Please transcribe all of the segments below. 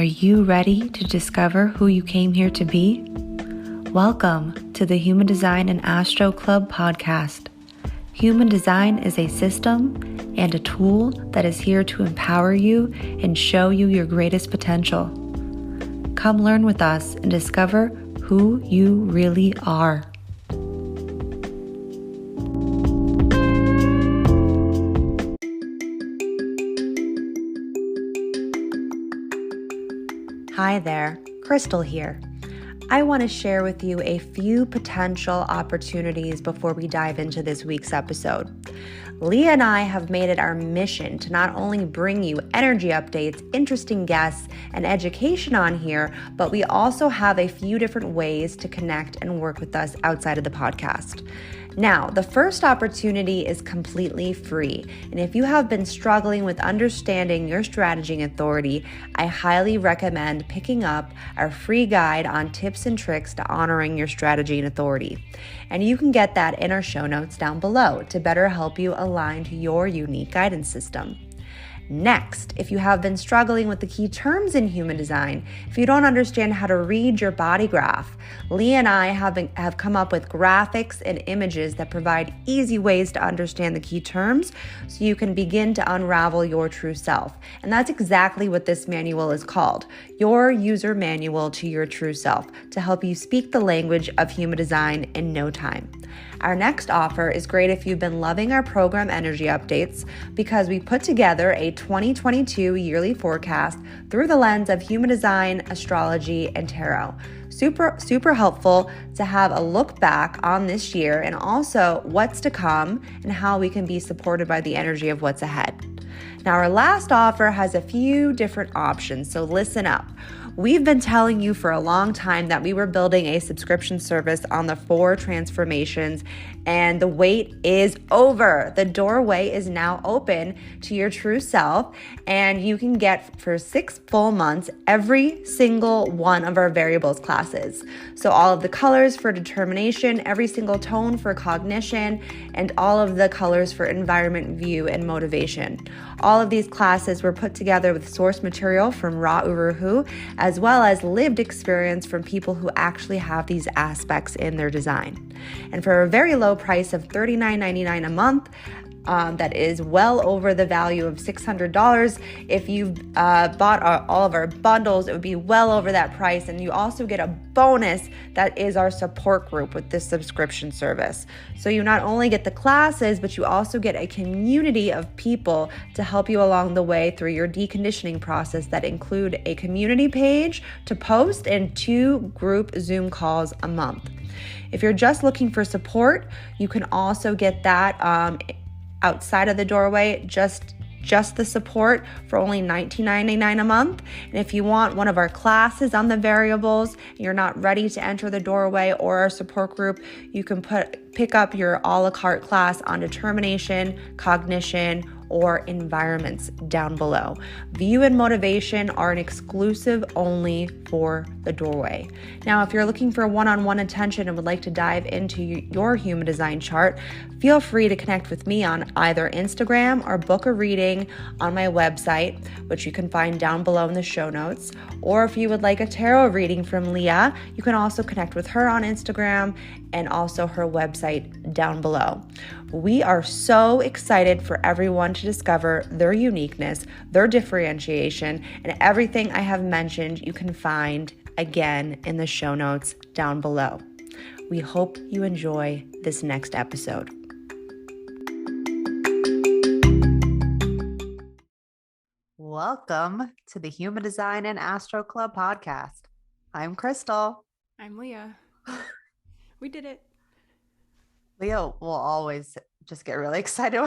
you ready to discover who you came here to be? Welcome to the Human Design and Astro Club podcast. Human Design is a system and a tool that is here to empower you and show you your greatest potential. Come learn with us and discover who you really are. Hi there, Crystal here. I want to share with you a few potential opportunities before we dive into this week's episode. Leah and I have made it our mission to not only bring you energy updates, interesting guests, and education on here, but we also have a few different ways to connect and work with us outside of the podcast. Now, the first opportunity is completely free, and if you have been struggling with understanding your strategy and authority, I highly recommend picking up our free guide on tips and tricks to honoring your strategy and authority. And you can get that in our show notes down below to better help you align to your unique guidance system. Next, if you have been struggling with the key terms in human design, if you don't understand how to read your body graph, Lee and I have come up with graphics and images that provide easy ways to understand the key terms so you can begin to unravel your true self. And that's exactly what this manual is called, your user manual to your true self, to help you speak the language of human design in no time. Our next offer is great if you've been loving our program energy updates because we put together a 2022 yearly forecast through the lens of human design, astrology, and tarot. Super helpful to have a look back on this year and also what's to come and how we can be supported by the energy of what's ahead. Now, our last offer has a few different options, so listen up. We've been telling you for a long time that we were building a subscription service on the 4 transformations, and the wait is over. The doorway is now open to your true self, and you can get for 6 full months every single one of our variables classes. So all of the colors for determination, every single tone for cognition, and all of the colors for environment, view, and motivation. All of these classes were put together with source material from Ra Uruhu, as well as lived experience from people who actually have these aspects in their design. And for a very low price of $39.99 a month, that is well over the value of $600. If you bought all of our bundles, it would be well over that price. And you also get a bonus that is our support group with this subscription service. So you not only get the classes, but you also get a community of people to help you along the way through your deconditioning process that include a community page to post and 2 group Zoom calls a month. If you're just looking for support, you can also get that outside of the doorway, just the support for only $19.99 a month. And if you want one of our classes on the variables, and you're not ready to enter the doorway or our support group, you can pick up your a la carte class on determination, cognition, or environments down below. View and motivation are an exclusive only for the doorway. Now, if you're looking for one-on-one attention and would like to dive into your human design chart, feel free to connect with me on either Instagram or book a reading on my website, which you can find down below in the show notes. Or if you would like a tarot reading from Leah, you can also connect with her on Instagram and also her website down below. We are so excited for everyone to discover their uniqueness, their differentiation, and everything I have mentioned you can find again in the show notes down below. We hope you enjoy this next episode. Welcome to the Human Design and Astro Club podcast. I'm Crystal. I'm Leah. We did it. Leah will always just get really excited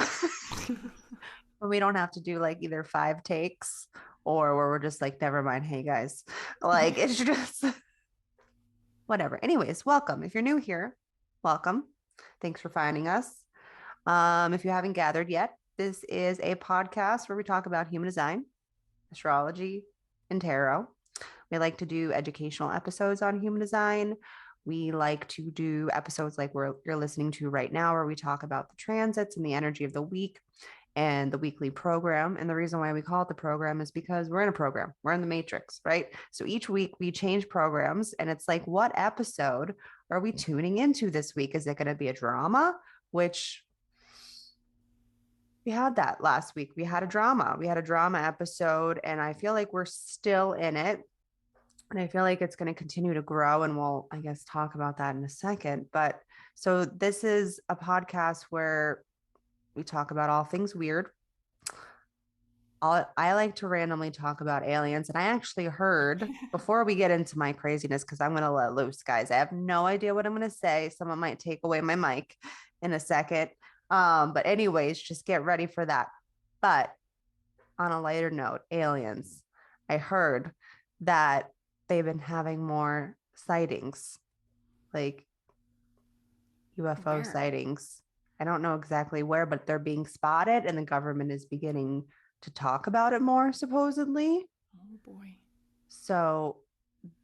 when we don't have to do like either 5 takes or where we're just like, never mind. Hey guys, like it's just whatever. Anyways, welcome. If you're new here, welcome. Thanks for finding us. If you haven't gathered yet, this is a podcast where we talk about human design, astrology, and tarot. We like to do educational episodes on human design. We like to do episodes like you're listening to right now, where we talk about the transits and the energy of the week. and the weekly program. And the reason why we call it the program is because we're in a program, we're in the matrix, right? So each week we change programs, and it's like, what episode are we tuning into this week? Is it going to be a drama? Which we had that last week. We had a drama. We had a drama episode, and I feel like we're still in it. And I feel like it's going to continue to grow. And we'll, I guess, talk about that in a second. But so this is a podcast where we talk about all things weird. I like to randomly talk about aliens. And I actually heard, before we get into my craziness, because I'm going to let loose, guys, I have no idea what I'm going to say. Someone might take away my mic in a second. But anyways, just get ready for that. But on a lighter note, aliens, I heard that they've been having more sightings, like UFO sightings. I don't know exactly where, but they're being spotted, and the government is beginning to talk about it more, supposedly. Oh boy. So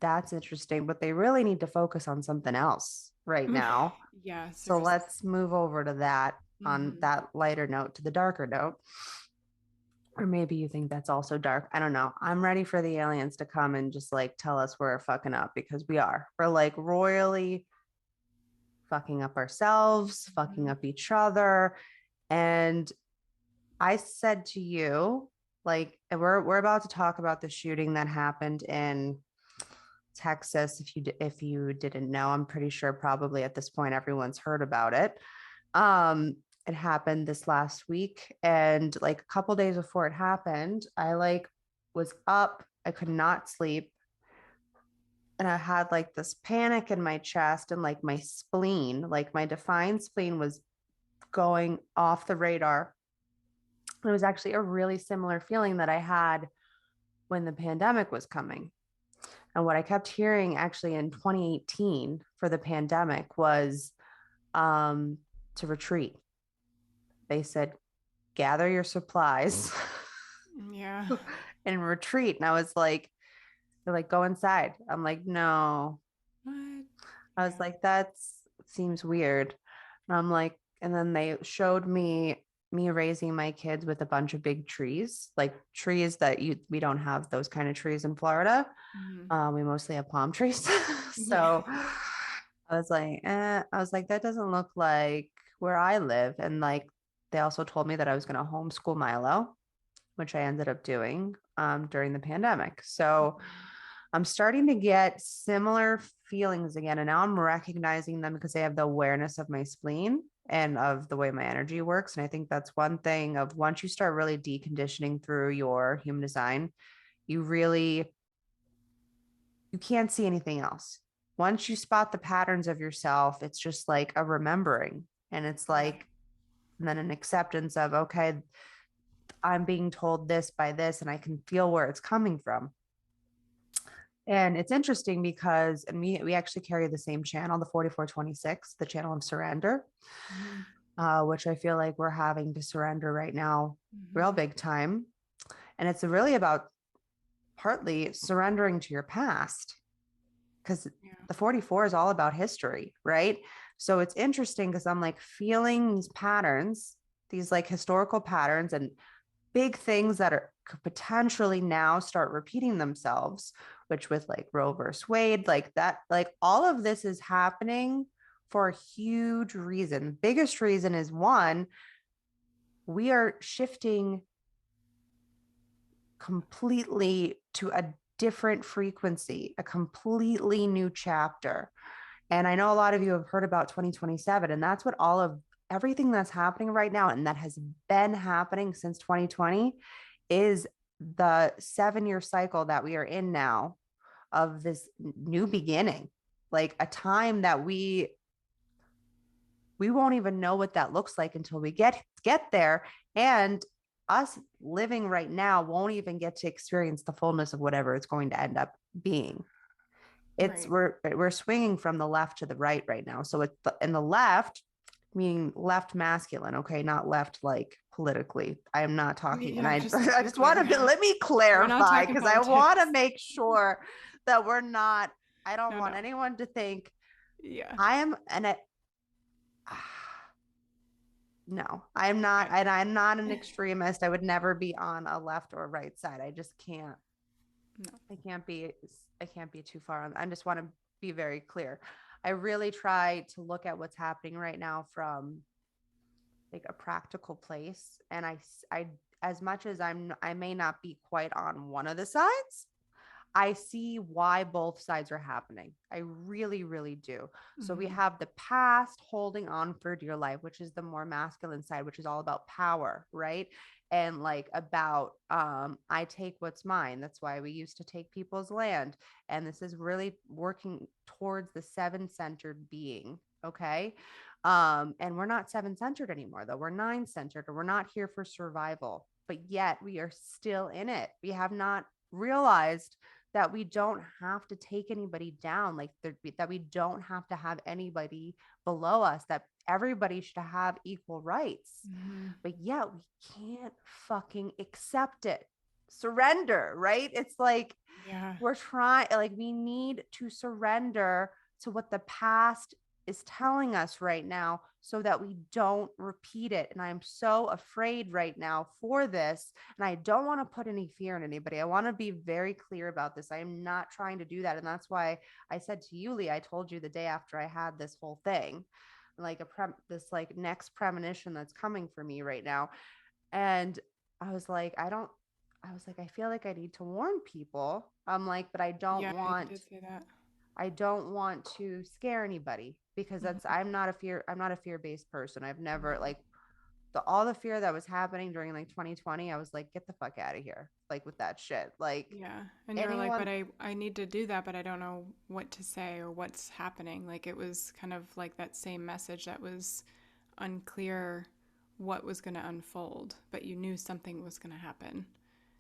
that's interesting, but they really need to focus on something else right now. Yeah. So let's move over to that on that lighter note, to the darker note. Or maybe you think that's also dark. I don't know. I'm ready for the aliens to come and just like tell us we're fucking up, because we are. We're like royally fucking up ourselves, fucking up each other. And I said to you, like, we're about to talk about the shooting that happened in Texas. If you didn't know, I'm pretty sure probably at this point everyone's heard about it. It happened this last week, and like a couple days before it happened, I like was up, I could not sleep, and I had like this panic in my chest, and like my spleen, like my defined spleen was going off the radar. It was actually a really similar feeling that I had when the pandemic was coming. And what I kept hearing actually in 2018 for the pandemic was to retreat. They said, gather your supplies. Yeah. And retreat. And I was like, they're like, go inside. I'm like, no. What? I was like, that seems weird. And I'm like, and then they showed me raising my kids with a bunch of big trees, like trees that we don't have those kind of trees in Florida. We mostly have palm trees. So I was like, that doesn't look like where I live. And like, they also told me that I was going to homeschool Milo, which I ended up doing during the pandemic. So I'm starting to get similar feelings again. And now I'm recognizing them because they have the awareness of my spleen and of the way my energy works. And I think that's one thing of, once you start really deconditioning through your human design, you can't see anything else. Once you spot the patterns of yourself, it's just like a remembering. And it's like, and then an acceptance of, okay, I'm being told this by this, and I can feel where it's coming from. And it's interesting because, and we actually carry the same channel, the 4426, the channel of surrender, which I feel like we're having to surrender right now, real big time. And it's really about partly surrendering to your past, because the 44 is all about history, right? So it's interesting because I'm like feeling these patterns, these like historical patterns and big things that could potentially now start repeating themselves, which with like Roe versus Wade, like that, like all of this is happening for a huge reason. Biggest reason is, one, we are shifting completely to a different frequency, a completely new chapter. And I know a lot of you have heard about 2027, and that's what everything that's happening right now, and that has been happening since 2020, is the 7-year cycle that we are in now of this new beginning, like a time that we won't even know what that looks like until we get there. And us living right now won't even get to experience the fullness of whatever it's going to end up being. It's we're swinging from the left to the right now. So it's in the left, meaning left masculine, okay, not left like politically. I am not talking, and I just want to let me clarify, because I want to make sure that we're not. I don't want anyone to think I am No, I'm not, Okay. and I'm not an extremist. I would never be on a left or right side. I just can't. No. I can't be. I can't be too far on. I just want to be very clear. I really try to look at what's happening right now from like a practical place, and I, as much as I may not be quite on one of the sides, I see why both sides are happening. I really, really do. So we Mm-hmm. have the past holding on for dear life, which is the more masculine side, which is all about power, right? And like about I take what's mine. That's why we used to take people's land. And this is really working towards the seven-centered being. Okay. And we're not seven-centered anymore, though. We're nine-centered, or we're not here for survival, but yet we are still in it. We have not realized that we don't have to take anybody down, like that we don't have to have anybody below us, that everybody should have equal rights. Mm-hmm. But yet we can't fucking accept it. Surrender, right? It's like Yeah. we're trying, like, we need to surrender to what the past is telling us right now so that we don't repeat it. And I'm so afraid right now for this. And I don't want to put any fear in anybody. I want to be very clear about this. I am not trying to do that. And that's why I said to you, Lee, I told you the day after I had this whole thing, like this like next premonition that's coming for me right now. And I was like, I was like, I feel like I need to warn people. I'm like, but Yeah, you did say that. I don't want to scare anybody because that's, Mm-hmm. I'm not a fear-based person. I've never like all the fear that was happening during like 2020. I was like, get the fuck out of here. Like with that shit. Like Yeah. And you were like, anyone, but I need to do that, but I don't know what to say or what's happening. Like it was kind of like that same message that was unclear what was going to unfold, but you knew something was going to happen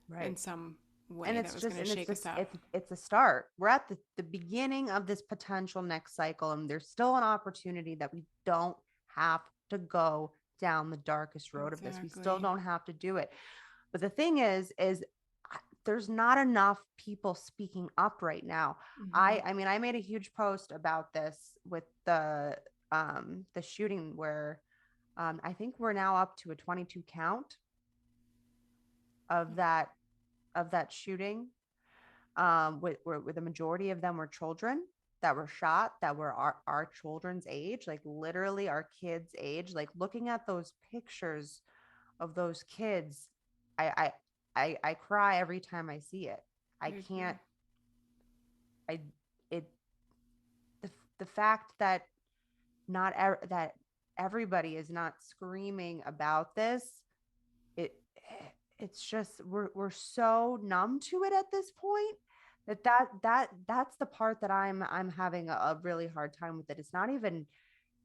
in right. some And way that it's was just, going to and it's shake us just, up. it's a start. We're at the beginning of this potential next cycle, and there's still an opportunity that we don't have to go down the darkest road of this. We still Exactly. don't have to do it. But the thing is there's not enough people speaking up right now. Mm-hmm. I mean, I made a huge post about this with the shooting where I think we're now up to a 22 count of that shooting, where the majority of them were children that were shot, that were our children's age, like literally our kids' age. Like looking at those pictures of those kids, I I cry every time I see it. I I can't. agree. I it the fact that not that everybody is not screaming about this. It it's just we're so numb to it at this point that's the part that I'm having a really hard time with it. It's not even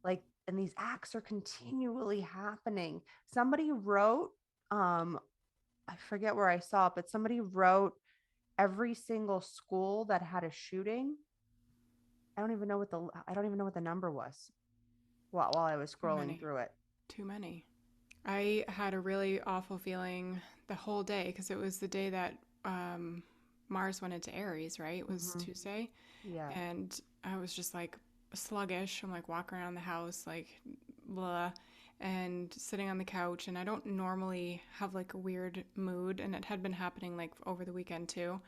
like, and these acts are continually happening. Somebody wrote, I forget where I saw it, but somebody wrote every single school that had a shooting. I don't even know what the number was while I was Too scrolling many. through it. Too many. I had a really awful feeling the whole day because it was the day that um, Mars went into Aries, right? It was Mm-hmm. Tuesday. Yeah. And I was just like sluggish. I'm like walking around the house, like blah, and sitting on the couch. And I don't normally have like a weird mood. And it had been happening like over the weekend too.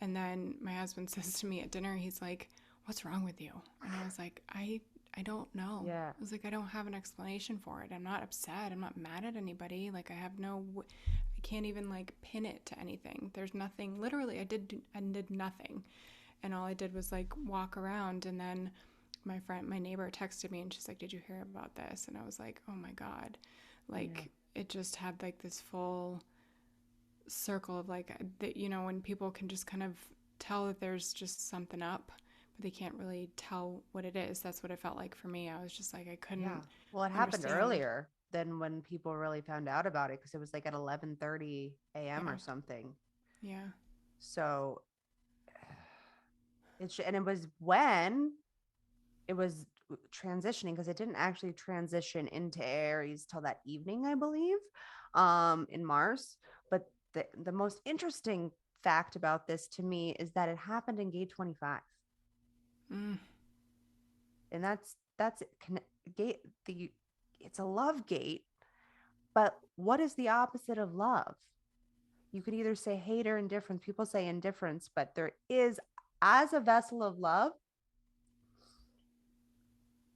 And then my husband says to me at dinner, he's like, "What's wrong with you?" And I was like, I don't know. Yeah. I was like, I don't have an explanation for it. I'm not upset. I'm not mad at anybody. Like I have no, I can't even like pin it to anything. There's nothing. Literally, I did nothing, and all I did was like walk around. And then my neighbor texted me, and she's like, "Did you hear about this?" And I was like, "Oh my god!" Yeah. Like it just had like this full circle of like that, you know, when people can just kind of tell that there's just something up, but they can't really tell what it is. That's what it felt like for me. I was just like, I Yeah. couldn't Well, it happened understand. earlier than when people really found out about it because it was like at 11:30 a.m. Yeah. or something. Yeah. So and it was when it was transitioning, because it didn't actually transition into Aries till that evening, I believe, in Mars. But the most interesting fact about this to me is that it happened in gate 25. Mm. And that's gate the it's a love gate, But what is the opposite of love? You could either say hate or indifference. People say indifference, but there is, as a vessel of love,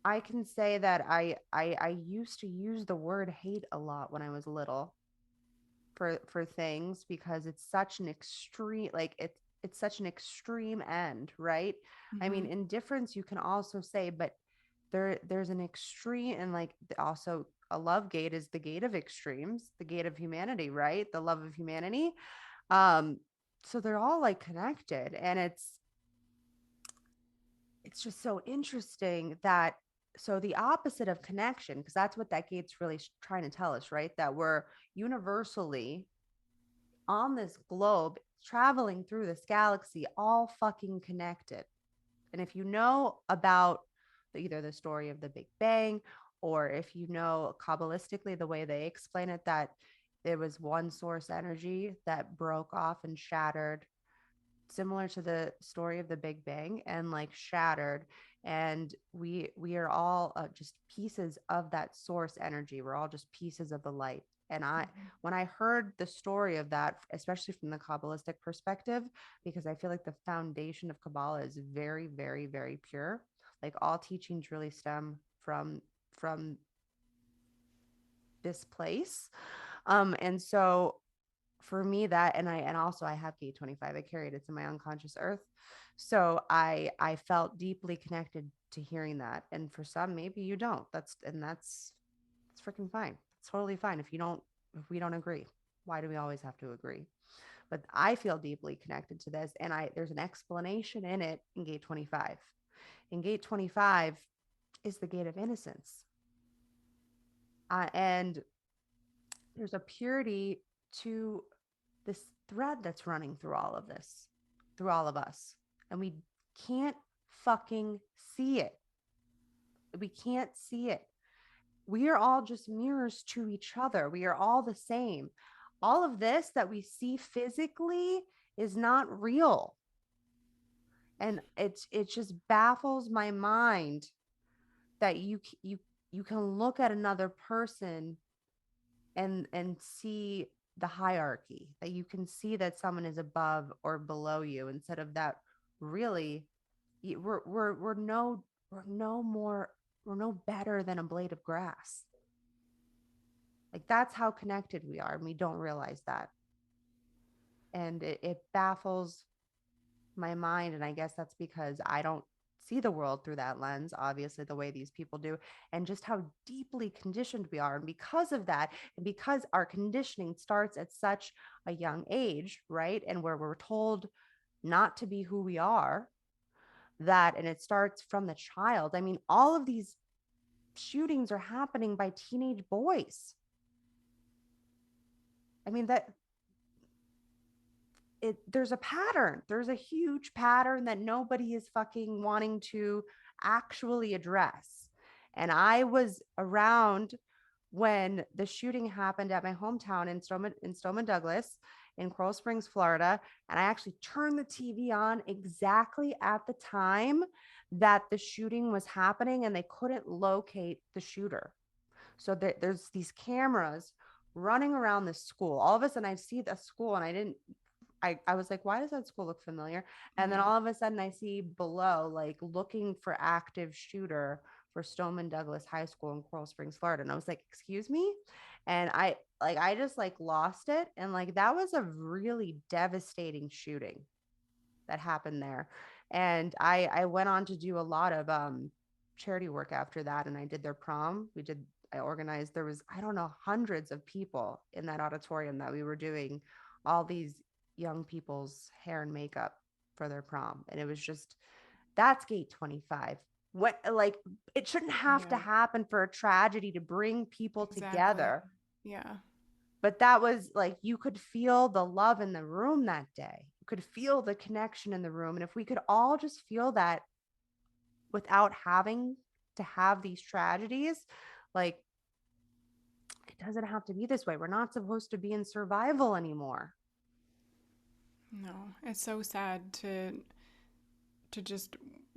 I can say that I used to use the word hate a lot when I was little for things because it's such an extreme, like it's such an extreme end, right? I mean, Mm-hmm. indifference you can also say, but there's an extreme, and like also a love gate is the gate of extremes, the gate of humanity, right? The love of humanity. um so they're all like connected, and it's just so interesting that, so the opposite of connection, because that's what that gate's really trying to tell us, right? That we're universally on this globe traveling through this galaxy all fucking connected. And if you know about either the story of the Big Bang, or if you know Kabbalistically the way they explain it, that there was one source energy that broke off and shattered, similar to the story of the Big Bang, and like shattered, and we are all just pieces of that source energy. We're all just pieces of the light. And I, Mm-hmm. when I heard the story of that, especially from the Kabbalistic perspective, because I feel like the foundation of Kabbalah is very, very, very pure. Like all teachings really stem from this place. And so for me, that, and also I have gate 25, I carried it's in my unconscious earth. So I felt deeply connected to hearing that. And for some, maybe you don't. That's freaking fine. It's totally fine if you don't, if we don't agree. Why do we always have to agree? But I feel deeply connected to this, and I there's an explanation in it in gate 25. In gate 25 is the gate of innocence. And there's a purity to this thread that's running through all of this, through all of us. And we can't fucking see it. We can't see it. We are all just mirrors to each other. We are all the same. All of this that we see physically is not real. And it just baffles my mind that you can look at another person and see the hierarchy, that you can see that someone is above or below you, instead of that. Really, we're no more, we're no better than a blade of grass. Like that's how connected we are, and we don't realize that. And it baffles my mind, and I guess that's because I don't see the world through that lens, obviously, the way these people do, and just how deeply conditioned we are. And because of that, and because our conditioning starts at such a young age, right, and where we're told not to be who we are, that, and it starts from the child. I mean, all of these shootings are happening by teenage boys. I mean, that there's a pattern. There's a huge pattern that nobody is fucking wanting to actually address. And I was around when the shooting happened at my hometown in Stoneman Douglas in Coral Springs, Florida. And I actually turned the TV on exactly at the time that the shooting was happening, and they couldn't locate the shooter. So there's these cameras running around the school. All of a sudden, I see the school, and I was like, why does that school look familiar? And then Mm-hmm. all of a sudden I see below, like looking for active shooter for Stoneman Douglas High School in Coral Springs, Florida. And I was like, excuse me? And I just like lost it. And like that was a really devastating shooting that happened there. And I went on to do a lot of charity work after that. And I did their prom. I organized, there was, I don't know, hundreds of people in that auditorium that we were doing all these young people's hair and makeup for their prom. And it was just, that's gate 25. What, like, it shouldn't have to Yeah, happen for a tragedy to bring people exactly. together. Yeah. But that was like, you could feel the love in the room that day. You could feel the connection in the room. And if we could all just feel that without having to have these tragedies, like, it doesn't have to be this way. We're not supposed to be in survival anymore. No, it's so sad to just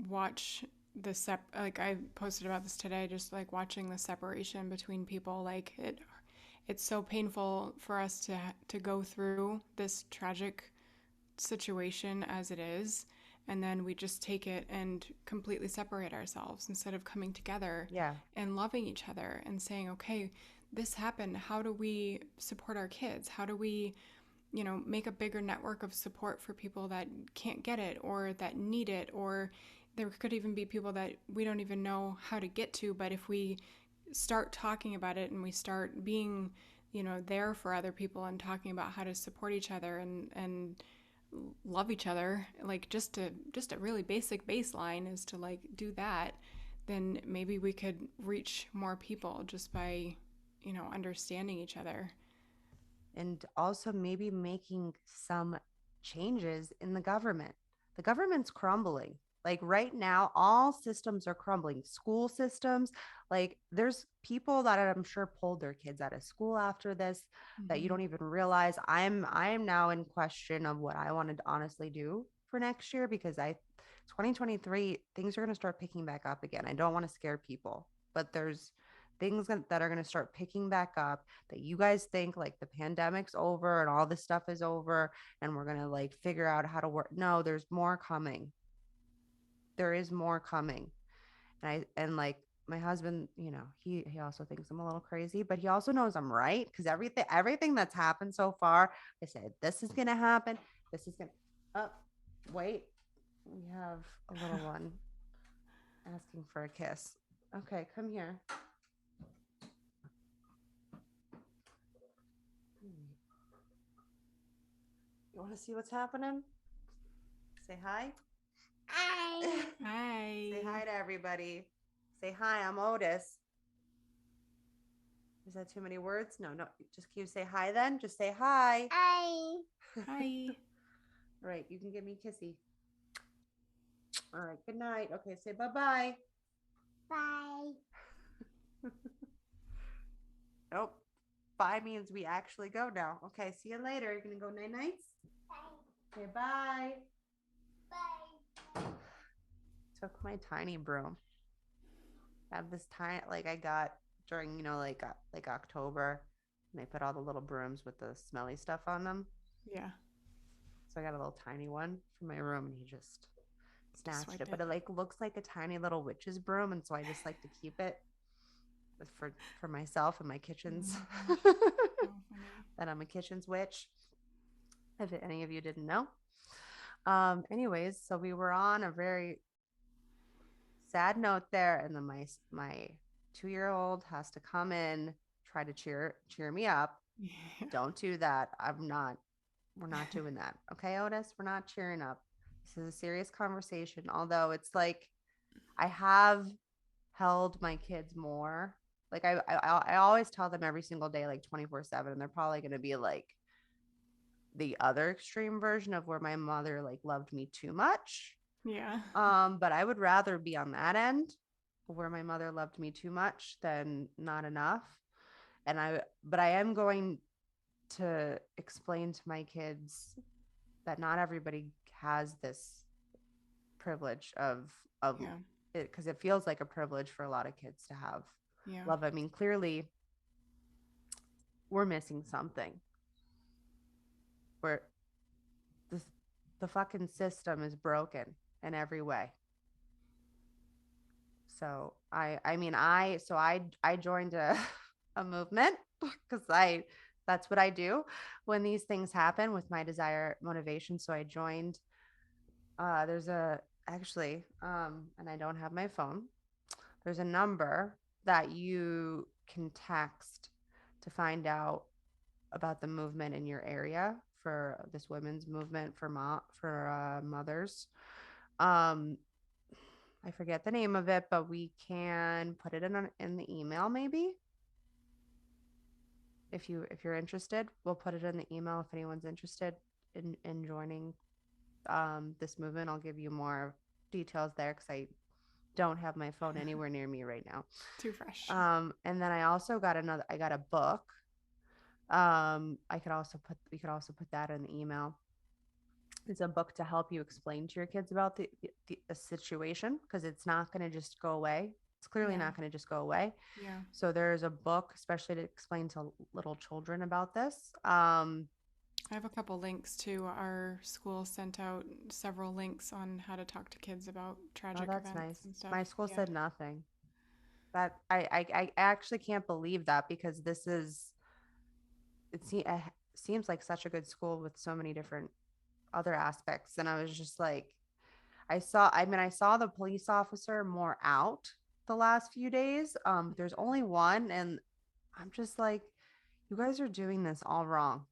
watch the like I posted about this today, just like watching the separation between people. Like it's so painful for us to go through this tragic situation as it is, and then we just take it and completely separate ourselves instead of coming together Yeah. and loving each other and saying, okay, this happened, how do we support our kids, how do we, make a bigger network of support for people that can't get it or that need it, or there could even be people that we don't even know how to get to, but if we start talking about it and we start being, there for other people and talking about how to support each other and love each other, like just a really basic baseline is to like do that, then maybe we could reach more people just by, understanding each other. And also maybe making some changes in the government. The government's crumbling. Like right now, all systems are crumbling. School systems, like there's people that I'm sure pulled their kids out of school after this that you Mm-hmm. don't even realize. I'm now in question of what I wanted to honestly do for next year because I 2023 things are going to start picking back up again. I don't want to scare people, but there's things that are going to start picking back up that you guys think like the pandemic's over and all this stuff is over and we're going to like figure out how to work. No, there's more coming. There is more coming. And like my husband, he also thinks I'm a little crazy, but he also knows I'm right because everything that's happened so far, I said this is going to happen. This is going to Oh, wait. We have a little one asking for a kiss. Okay, come here. You want to see what's happening? Say hi. Hi. Say Hi. hi to everybody. Say hi, I'm Otis. Is that too many words? No, no. Just can you say hi then? Just say hi. Hi. Hi. Right, you can give me a kissy. All right, good night. Okay, say bye-bye. Bye. Nope. Bye means we actually go now. Okay, see you later. You're going to go night-nights? Bye. Okay, bye. Bye. Took my tiny broom. I have this tiny, like I got during, like October, and they put all the little brooms with the smelly stuff on them. Yeah. So I got a little tiny one for my room, and he just Just snatched it. swiped But it. it like looks like a tiny little witch's broom, and so I just like to keep it for myself and my Oh kitchens. my gosh. So funny. That I'm a kitchen's witch. If any of you didn't know. Anyways, so we were on a very sad note there, and then my 2-year-old has to come in, try to cheer me up. Yeah. Don't do that. We're not doing that. Okay, Otis, we're not cheering up. This is a serious conversation, although it's like I have held my kids more. Like I always tell them every single day, like 24/7, and they're probably going to be like the other extreme version of where my mother like loved me too much. Yeah. But I would rather be on that end where my mother loved me too much than not enough. But I am going to explain to my kids that not everybody has this privilege of Yeah. it because it feels like a privilege for a lot of kids to have Yeah. love. I mean, clearly we're missing something. Where the the fucking system is broken in every way. So I joined a a movement because I that's what I do when these things happen with my desire motivation. So I joined there's a actually and I don't have my phone. There's a number that you can text to find out about the movement in your area for this women's movement for mothers. Um I forget the name of it, but we can put it in the email maybe. If you're interested, we'll put it in the email if anyone's interested in joining this movement. I'll give you more details there because I don't have my phone anywhere near me right now. Too fresh. And then I got a book. We could also put that in the email. It's a book to help you explain to your kids about the situation because it's not going to just go away. It's clearly Yeah. not going to just go away. Yeah. So there's a book, especially to explain to little children about this. I have a couple links too. Our school sent out several links on how to talk to kids about Oh, tragic that's events nice. and stuff. My school Yeah. said nothing. That I actually can't believe that because this is it seems like such a good school with so many different other aspects. And I was just like, I saw the police officer more out the last few days. But there's only one, and I'm just like, you guys are doing this all wrong.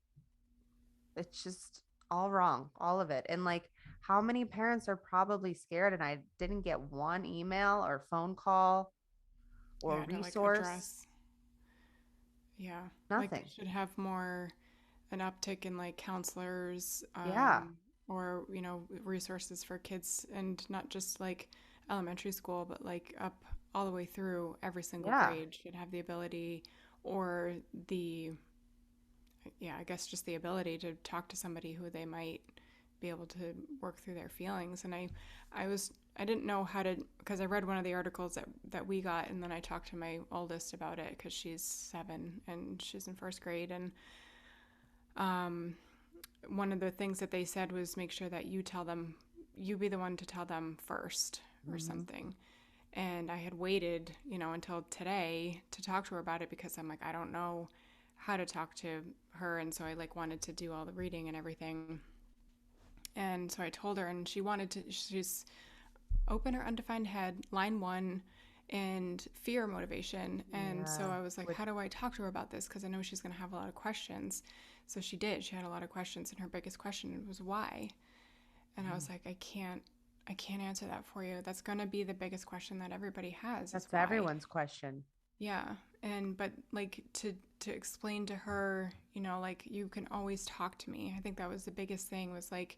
It's just all wrong, all of it. And like, how many parents are probably scared? And I didn't get one email or phone call or Yeah, to like resource, address. Yeah. Like they nothing. should have more an uptick in like counselors, Yeah, or resources for kids, and not just like elementary school, but like up all the way through every single yeah, grade should have the ability, or the yeah, I guess just the ability to talk to somebody who they might be able to work through their feelings. And I didn't know how to, because I read one of the articles that we got, and then I talked to my oldest about it because she's 7 and she's in first grade. And um, one of the things that they said was make sure that you be the one to tell them first or hmm, something. And I had waited, until today to talk to her about it because I'm like, I don't know how to talk to her. And so I like wanted to do all the reading and everything. And so I told her, and she's open or undefined head, line 1, and fear motivation. And so yeah. I was like, With how do I talk to her about this? Because I know she's going to have a lot of questions. So she did. She had a lot of questions, and her biggest question was why. And I mm, was like, I can't answer that for you. That's going to be the biggest question that everybody has is that's why. everyone's question. Yeah. And but like to explain to her, like you can always talk to me. I think that was the biggest thing was like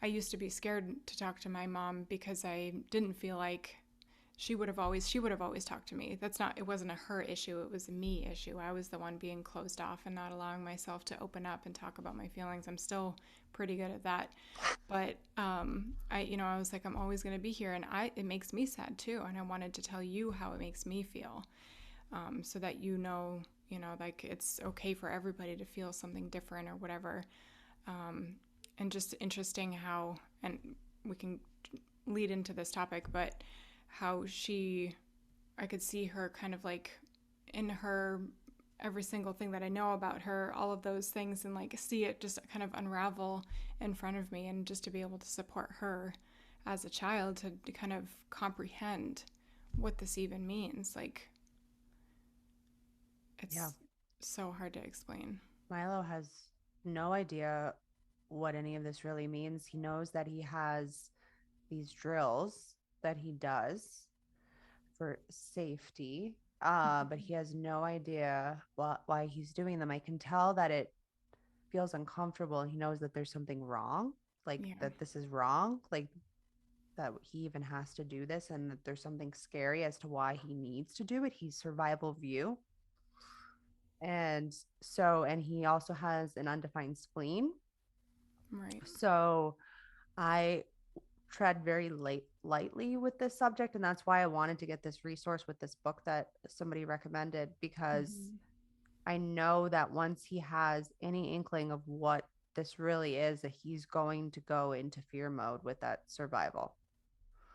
I used to be scared to talk to my mom because I didn't feel like she would have always talked to me. That's not it wasn't a her issue, it was a me issue. I was the one being closed off and not allowing myself to open up and talk about my feelings. I'm still pretty good at that. But I was like I'm always going to be here, and I it makes me sad too, and I wanted to tell you how it makes me feel, so that like it's okay for everybody to feel something different or whatever. And just interesting how, and we can lead into this topic, but how I could see her kind of like in her every single thing that I know about her, all of those things, and like see it just kind of unravel in front of me, and just to be able to support her as a child to kind of comprehend what this even means. Like, Yeah. it's so hard to explain. Milo has no idea what any of this really means. He knows that he has these drills that he does for safety, but he has no idea why he's doing them. I can tell that it feels uncomfortable and he knows that there's something wrong, like Yeah, that this is wrong, like that he even has to do this and that there's something scary as to why he needs to do it. He's survival view. And and he also has an undefined spleen. right. So I tread very lightly with this subject. And that's why I wanted to get this resource with this book that somebody recommended, because Mm-hmm. I know that once he has any inkling of what this really is, that he's going to go into fear mode with that survival.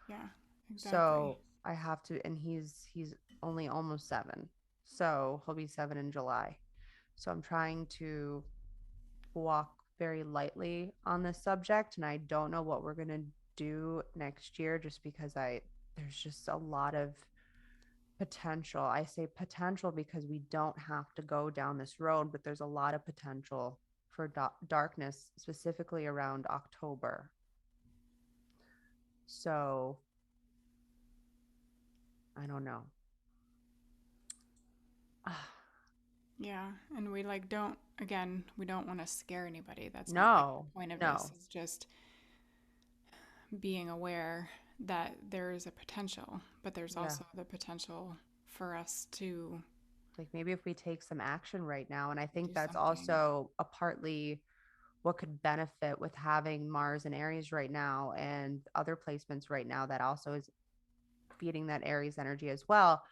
Yeah, exactly. So I have to, and he's only almost 7. So he'll be 7 in July. So I'm trying to walk very lightly on this subject, and I don't know what we're going to do next year just because I there's just a lot of potential. I say potential because we don't have to go down this road, but there's a lot of potential for darkness, specifically around October. So I don't know. Yeah, and we like don't again, we don't want to scare anybody. That's not like the No, point of this. no, It's just being aware that there is a potential, but there's yeah. also the potential for us to Like maybe if we take some action right now, and I think do that's something. also a partly what could benefit with having Mars and Aries right now and other placements right now that also is feeding that Aries energy as well,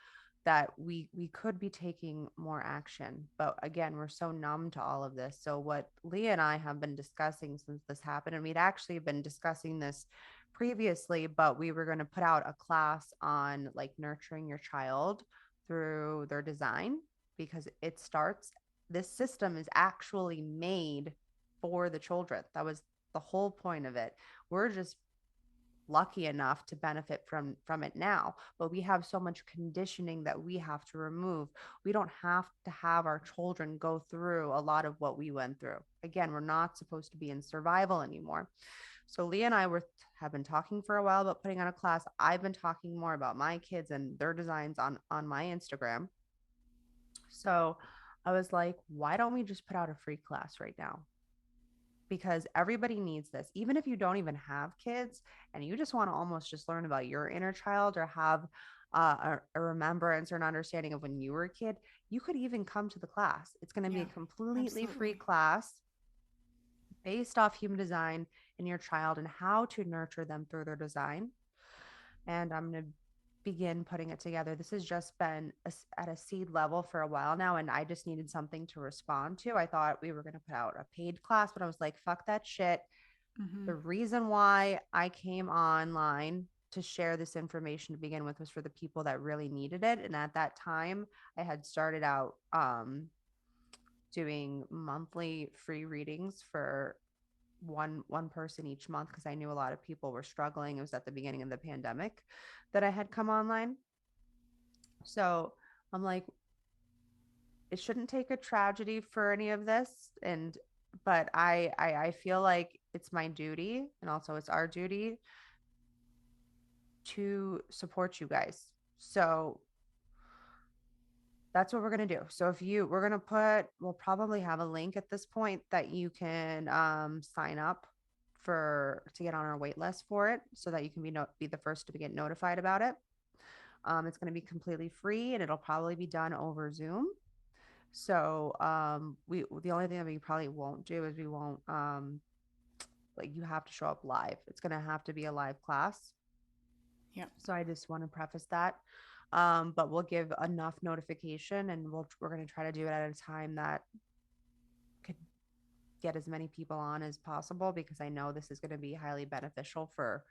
that we could be taking more action. But again, we're so numb to all of this. So what Leah and I have been discussing since this happened, and we'd actually been discussing this previously, but we were going to put out a class on like nurturing your child through their design, because it starts, this system is actually made for the children. That was the whole point of it. We're just lucky enough to benefit from it now, but we have so much conditioning that we have to remove. We don't have to have our children go through a lot of what we went through. Again, we're not supposed to be in survival anymore. So Leah and I have been talking for a while about putting on a class. I've been talking more about my kids and their designs on my Instagram. So I was like, why don't we just put out a free class right now? Because everybody needs this. Even if you don't even have kids and you just want to almost just learn about your inner child, or have a remembrance or an understanding of when you were a kid, you could even come to the class. It's going to be Yeah, a completely free absolutely. class based off human design and your child and how to nurture them through their design. And I'm going to begin putting it together. This has just been at a seed level for a while now, and I just needed something to respond to. I thought we were going to put out a paid class, but I was like, fuck that shit. Mm-hmm. The reason why I came online to share this information to begin with was for the people that really needed it. And at that time, I had started out doing monthly free readings for one person each month, because I knew a lot of people were struggling. It was at the beginning of the pandemic that I had come online. So I'm like, it shouldn't take a tragedy for any of this. And but I feel like it's my duty, and also it's our duty to support you guys. So that's what we're going to do. So if you, we're going to put, we'll probably have a link at this point that you can sign up for, to get on our wait list for it, so that you can be the first to get notified about it. It's going to be completely free, and it'll probably be done over Zoom. So the only thing that we probably won't do is we won't like, you have to show up live. It's going to have to be a live class. Yep. So I just want to preface that. But we'll give enough notification, and we're going to try to do it at a time that could get as many people on as possible, because I know this is going to be highly beneficial for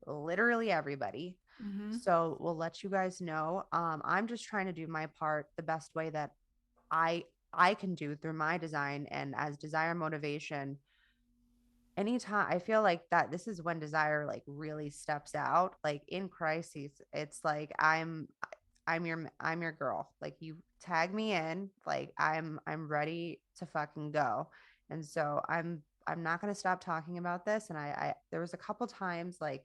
literally everybody. Mm-hmm. So we'll let you guys know. I'm just trying to do my part the best way that I I can do through my design, and as desire motivation. Anytime I feel like that, this is when desire like really steps out, like in crises. It's like I'm your girl. Like, you tag me in, like I'm ready to fucking go. And so I'm not going to stop talking about this. And I there was a couple times like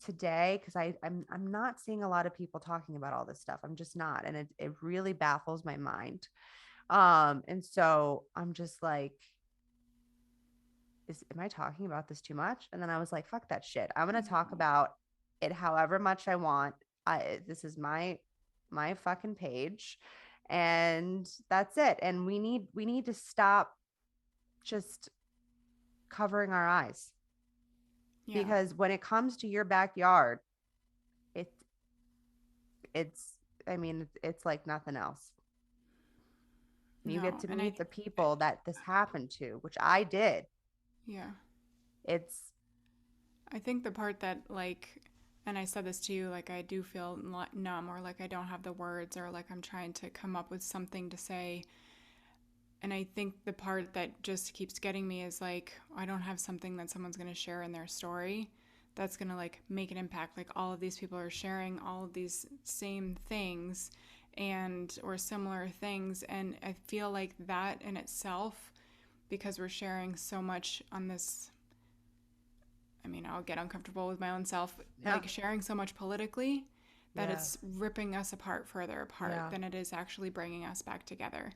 today, because I'm not seeing a lot of people talking about all this stuff. I'm just not, and it really baffles my mind. And so I'm just like, am I talking about this too much? And then I was like, fuck that shit. I'm gonna talk No. about it however much I want. This is my fucking page, and that's it. And we need to stop just covering our eyes, Yeah. because when it comes to your backyard, it it's I mean it's like nothing else. You get No. to And meet the people that this happened to, which I did. yeah. It's I think the part that, like, and I said this to you, like, I do feel numb, or like I don't have the words, or like I'm trying to come up with something to say. And I think the part that just keeps getting me is like, I don't have something that someone's going to share in their story that's going to like make an impact. Like, all of these people are sharing all of these same things and or similar things. And I feel like that in itself, because we're sharing so much on this, I mean, I'll get uncomfortable with my own self, yeah, like sharing so much politically, that yeah, it's ripping us apart further apart yeah. than it is actually bringing us back together.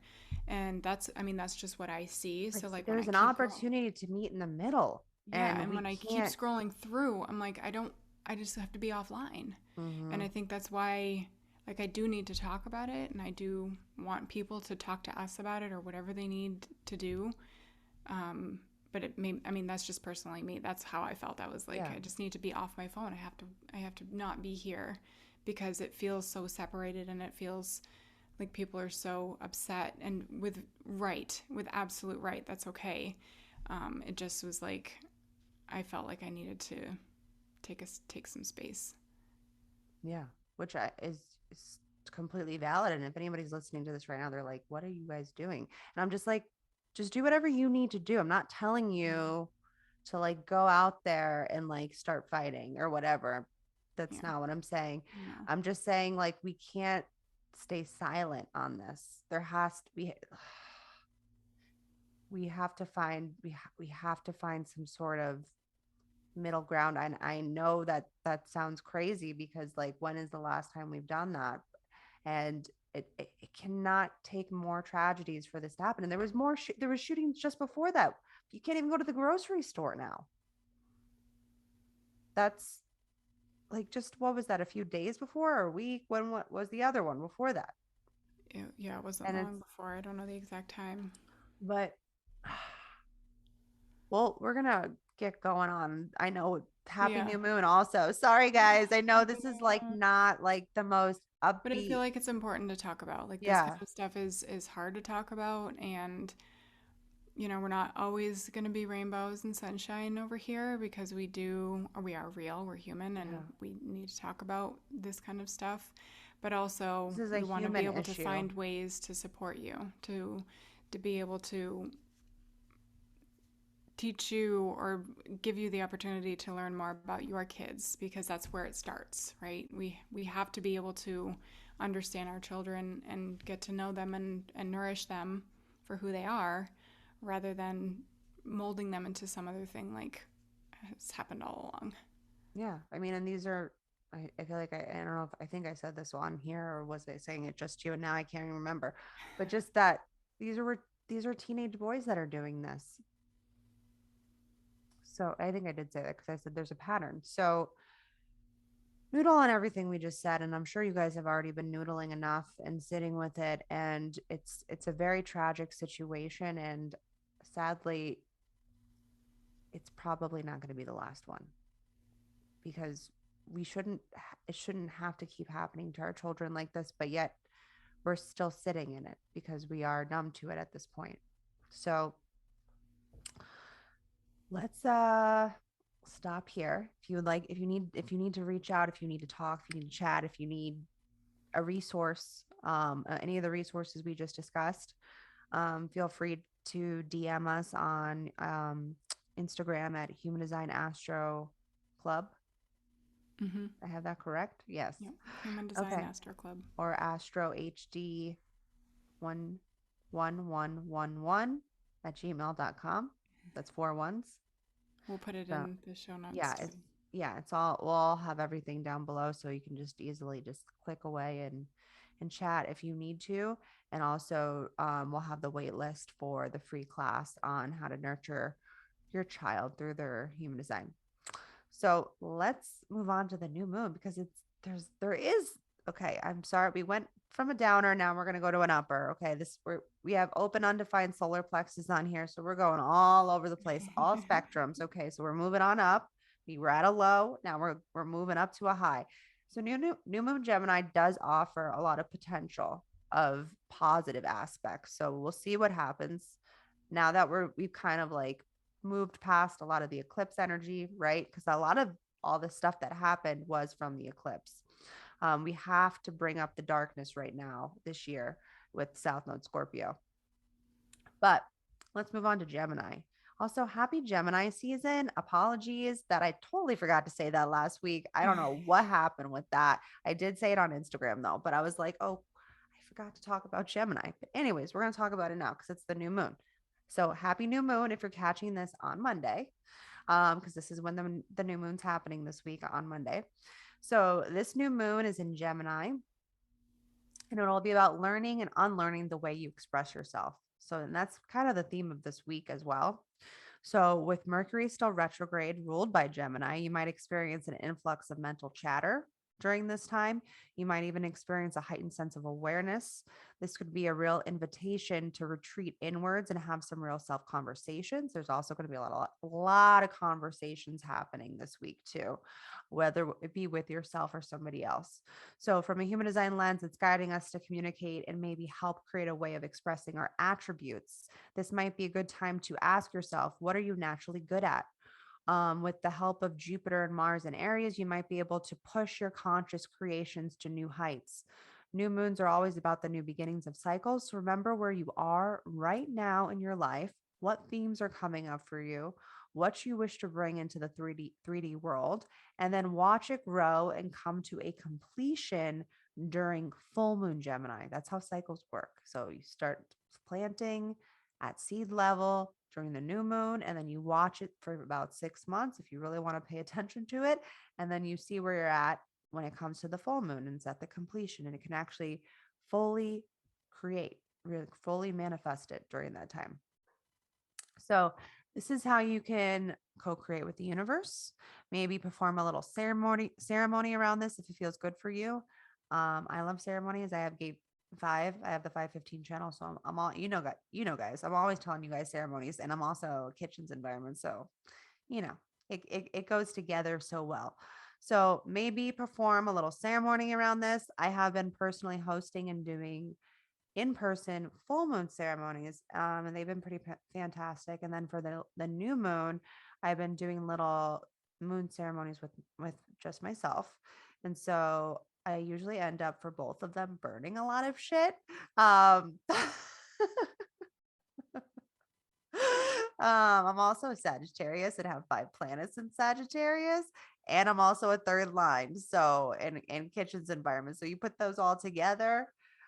And that's, I mean, that's just what I see. So, like, when I There's an keep going, opportunity to meet in the middle, yeah, and and we when I keep can't. scrolling through, I'm like, I just have to be offline. And I Mhm. think that's why, like, I do need to talk about it, and I do want people to talk to us about it or whatever they need to do. Um, but it may, I mean, that's just personally me. That's how I felt. I was like, Yeah. I just need to be off my phone. I have to not be here because it feels so separated and it feels like people are so upset and with absolute right. That's okay. It just was like I felt like I needed to take some space. Yeah, which is completely valid. And if anybody's listening to this right now, they're like, "What are you guys doing?" And I'm just like, just do whatever you need to do. I'm not telling Yeah, you to like go out there and like start fighting or whatever. That's yeah, not what I'm saying. no, I'm just saying like we can't stay silent on this. There has to be we have to find some sort of middle ground. And I know that that sounds crazy because like when is the last time we've done that? And it cannot take more tragedies for this to happen. And there was there was shootings just before that. You can't even go to the grocery store now. That's like just what was that, a few days before or a week? When what was the other one before that? yeah. It wasn't And it's long before. I don't know the exact time. but well, we're gonna get going on. I know happy Yeah, new moon also. Sorry guys. I know happy this is New like Year. not like the most But I feel upbeat. like it's important to talk about. Like this kind Yeah. of stuff is hard to talk about, and we're not always going to be rainbows and sunshine over here because we are real, we're human, and Yeah. we need to talk about this kind of stuff. But also, This is a we want to be human able to issue. find ways to support you, to be able to teach you or give you the opportunity to learn more about your kids because that's where it starts, right? We have to be able to understand our children and get to know them and nourish them for who they are rather than molding them into some other thing like has happened all along. Yeah. I mean, and these are I feel like I don't know if I think I said this on here or was I saying it just to you and now I can't even remember. But just that these are these are teenage boys that are doing this. So I think I did say that because I said there's a pattern. So noodle on everything we just said, and I'm sure you guys have already been noodling enough and sitting with it. And it's a very tragic situation, and sadly, it's probably not going to be the last one because we shouldn't it shouldn't have to keep happening to our children like this, but yet we're still sitting in it because we are numb to it at this point. So let's stop here. If you would like, if you need to reach out, if you need to talk, if you need to chat, if you need a resource, any of the resources we just discussed, feel free to DM us on Instagram at Human Design Astro Club. Mm-hmm. I have that correct? Yes. Yep. Human Design Okay. Astro Club. Or Astro HD 11111 at gmail.com. That's four ones. We'll put it So in the show notes yeah, too. it's all we'll all have everything down below so you can just easily just click away and chat if you need to. And also we'll have the wait list for the free class on how to nurture your child through their human design. So let's move on to the new moon because there is okay. I'm sorry, we went from a downer. Now we're gonna go to an upper. Okay, we have open undefined solar plexus on here, so we're going all over the place, all spectrums. Okay, so we're moving on up. We were at a low. Now we're moving up to a high. So new moon Gemini does offer a lot of potential of positive aspects. So we'll see what happens now that we've kind of like moved past a lot of the eclipse energy, right? Because a lot of all the stuff that happened was from the eclipse. We have to bring up the darkness right now this year with South Node Scorpio. But let's move on to Gemini. Also, happy Gemini season. Apologies that I totally forgot to say that last week. I don't know what happened with that. I did say it on Instagram though, but I was like, oh, I forgot to talk about Gemini. But, anyways, we're going to talk about it now because it's the new moon. So, happy new moon if you're catching this on Monday, because this is when the new moon's happening this week on Monday. So, this new moon is in Gemini, and it'll be about learning and unlearning the way you express yourself. So, and that's kind of the theme of this week as well. So, with Mercury still retrograde ruled by Gemini, you might experience an influx of mental chatter, during this time. You might even experience a heightened sense of awareness. This could be a real invitation to retreat inwards and have some real self conversations. There's also going to be a lot of conversations happening this week too, whether it be with yourself or somebody else. So, from a human design lens, it's guiding us to communicate and maybe help create a way of expressing our attributes. This might be a good time to ask yourself, what are you naturally good at? With the help of Jupiter and Mars in Aries, you might be able to push your conscious creations to new heights. New moons are always about the new beginnings of cycles. So remember where you are right now in your life, what themes are coming up for you, what you wish to bring into the 3D world, and then watch it grow and come to a completion during full moon Gemini. That's how cycles work. So you start planting at seed level during the new moon, and then you watch it for about 6 months if you really want to pay attention to it. And then you see where you're at when it comes to the full moon and it's at the completion, and it can actually fully create, really fully manifest it during that time. So, this is how you can co-create with the universe. Maybe perform a little ceremony around this if it feels good for you. I love ceremonies. I have gate 5. I have the 515 channel, so I'm all guys. I'm always telling you guys ceremonies, and I'm also kitchens environment. So, you know, it goes together so well. So maybe perform a little ceremony around this. I have been personally hosting and doing in-person full moon ceremonies, and they've been pretty fantastic. And then for the new moon, I've been doing little moon ceremonies with just myself, and so I usually end up for both of them burning a lot of shit. um I'm also a Sagittarius and have 5 planets in Sagittarius, and I'm also a third line. So in kitchen's environment. So you put those all together,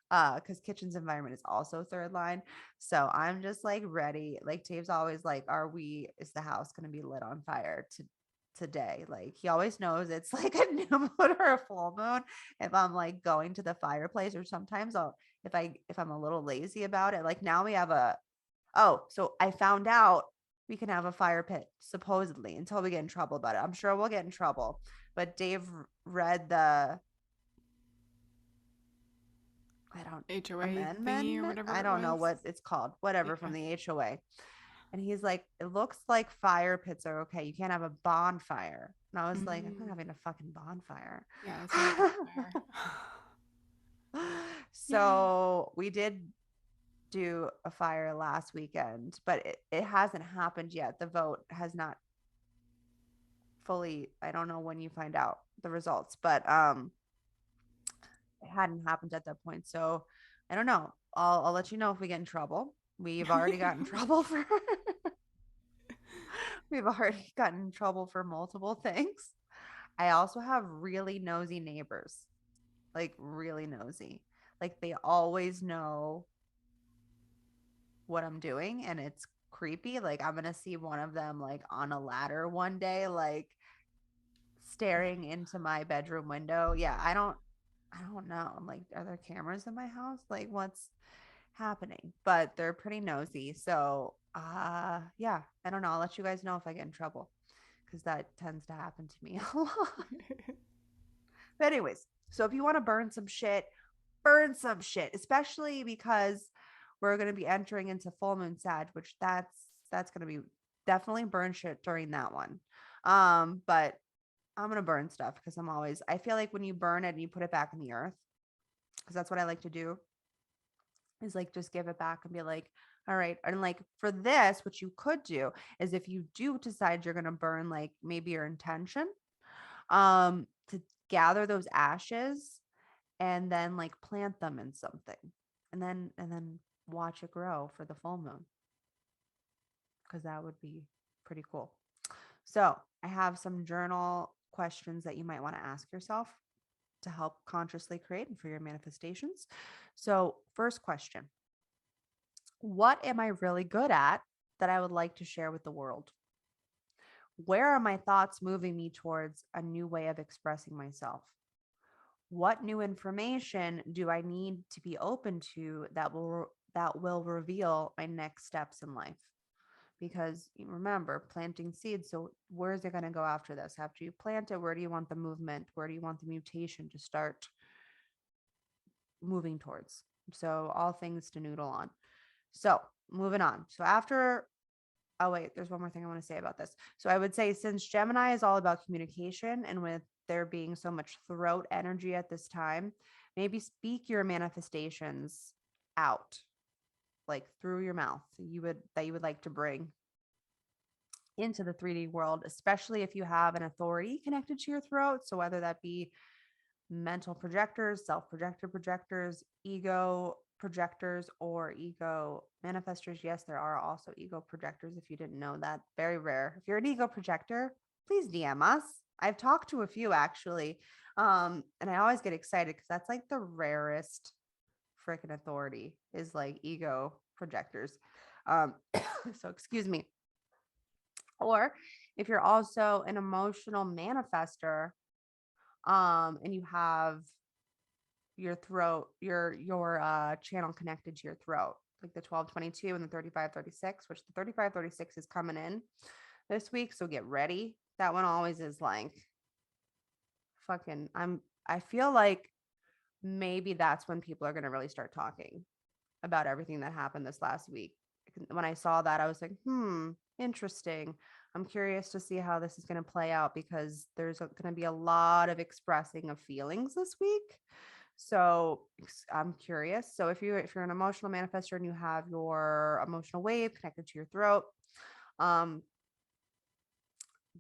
because kitchen's environment is also third line. So I'm just like ready. Like Dave's always like, is the house gonna be lit on fire today? Like he always knows it's like a new moon or a full moon if I'm like going to the fireplace, or sometimes if I'm a little lazy about it. Like now we have so I found out we can have a fire pit supposedly until we get in trouble about it. I'm sure we'll get in trouble. But Dave read the I don't HOA thingy or amendment. whatever I it don't know was. what it's called. Whatever Yeah. from the HOA. And he's like, it looks like fire pits are okay. You can't have a bonfire. And I was like, I'm not Mm. having a fucking bonfire. Yeah, it's not a bonfire. Yeah. So we did do a fire last weekend, but it hasn't happened yet. The vote has not fully. I don't know when you find out the results, but it hadn't happened at that point. So I don't know. I'll let you know if we get in trouble. We've already gotten in trouble for we've already gotten in trouble for multiple things. I also have really nosy neighbors, like really nosy. Like they always know what I'm doing, and it's creepy. Like I'm gonna see one of them like on a ladder one day, like staring into my bedroom window. Yeah, I don't know. I'm like, are there cameras in my house? Like what's happening? But they're pretty nosy. So yeah, I don't know. I'll let you guys know if I get in trouble, because that tends to happen to me a lot. But anyways, so if you want to burn some shit, especially because we're going to be entering into full moon Sag, which that's going to be definitely burn shit during that one. But I'm going to burn stuff because I feel like when you burn it and you put it back in the earth, because that's what I like to do, is like just give it back and be like, all right. And like for this, what you could do is if you do decide you're going to burn like maybe your intention, to gather those ashes and then like plant them in something, and then watch it grow for the full moon, because that would be pretty cool. So I have some journal questions that you might want to ask yourself to help consciously create and for your manifestations. So first question, what am I really good at that I would like to share with the world? Where are my thoughts moving me towards a new way of expressing myself? What new information do I need to be open to that will reveal my next steps in life? because remember, planting seeds. So where is it going to go after this? After you plant it, where do you want the movement? Where do you want the mutation to start moving towards? So all things to noodle on. So moving on. So after, oh wait, there's one more thing I want to say about this. So I would say, since Gemini is all about communication, and with there being so much throat energy at this time, maybe speak your manifestations out, like through your mouth, that you would like to bring into the 3D world, especially if you have an authority connected to your throat. So whether that be mental projectors, self-projected projectors, ego projectors, or ego manifestors. Yes, there are also ego projectors, if you didn't know that. Very rare. If you're an ego projector, please DM us. I've talked to a few actually. And I always get excited because that's like the rarest freaking authority, is like ego projectors. So excuse me. Or if you're also an emotional manifester, and you have your throat, your channel connected to your throat, like the 1222 and the 3536, which the 3536 is coming in this week. So get ready. That one always is like fucking, I feel like maybe that's when people are going to really start talking about everything that happened this last week. When I saw that, I was like, interesting. I'm curious to see how this is going to play out, because there's going to be a lot of expressing of feelings this week. So I'm curious. So if you're an emotional manifestor and you have your emotional wave connected to your throat, um,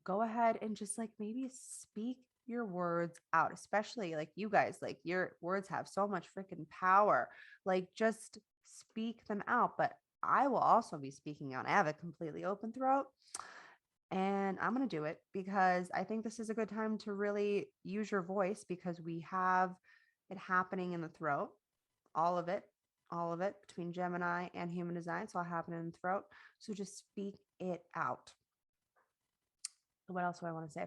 go ahead and just like maybe speak your words out, especially like you guys, like your words have so much freaking power. Like just speak them out. But I will also be speaking out. I have a completely open throat, and I'm going to do it because I think this is a good time to really use your voice, because we have it happening in the throat, all of it, between Gemini and human design. It's all happening in the throat. So just speak it out. What else do I want to say?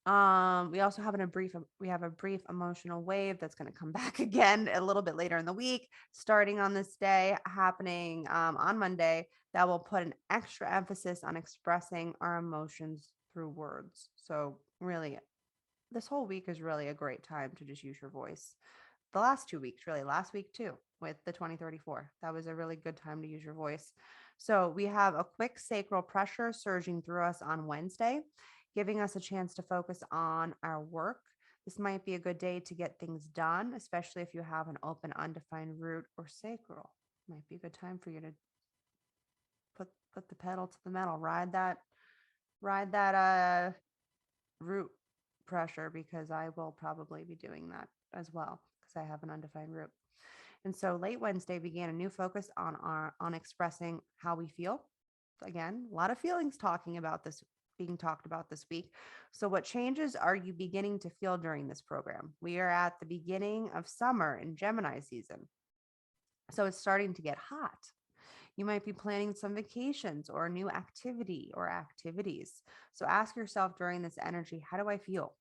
We also have a brief emotional wave that's going to come back again a little bit later in the week, starting on this day, happening on Monday, that will put an extra emphasis on expressing our emotions through words. So really, this whole week is really a great time to just use your voice. The last 2 weeks, really, last week too, with the 2034, that was a really good time to use your voice. So we have a quick sacral pressure surging through us on Wednesday, giving us a chance to focus on our work. This might be a good day to get things done, especially if you have an open, undefined root or sacral. Might be a good time for you to put the pedal to the metal, ride that root pressure, because I will probably be doing that as well, because I have an undefined root. And so late Wednesday began a new focus on expressing how we feel. Again, a lot of feelings being talked about this week. So what changes are you beginning to feel during this program? We are at the beginning of summer in Gemini season. So it's starting to get hot. You might be planning some vacations or a new activity or activities. So ask yourself during this energy, how do I feel?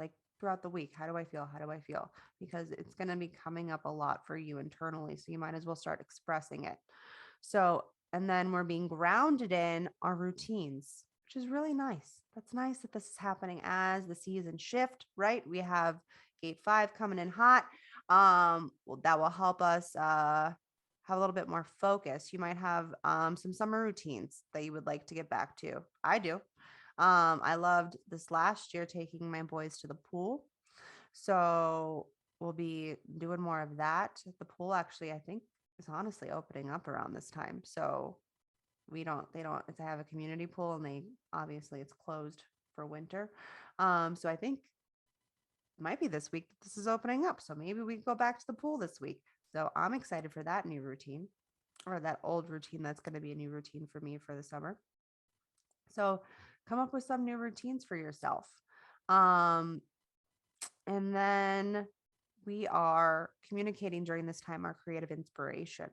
Like throughout the week, how do I feel? How do I feel? Because it's going to be coming up a lot for you internally. So you might as well start expressing it. So, and then we're being grounded in our routines, which is really nice. That's nice that this is happening as the season shift, right? We have gate 5 coming in hot. Well, that will help us have a little bit more focus. You might have some summer routines that you would like to get back to. I do. I loved this last year taking my boys to the pool. So we'll be doing more of that. The pool actually, I think, is honestly opening up around this time. So they don't, I have a community pool, and obviously it's closed for winter. So I think it might be this week that this is opening up. So maybe we can go back to the pool this week. So I'm excited for that new routine, or that old routine that's going to be a new routine for me for the summer. So come up with some new routines for yourself. And then we are communicating during this time our creative inspiration.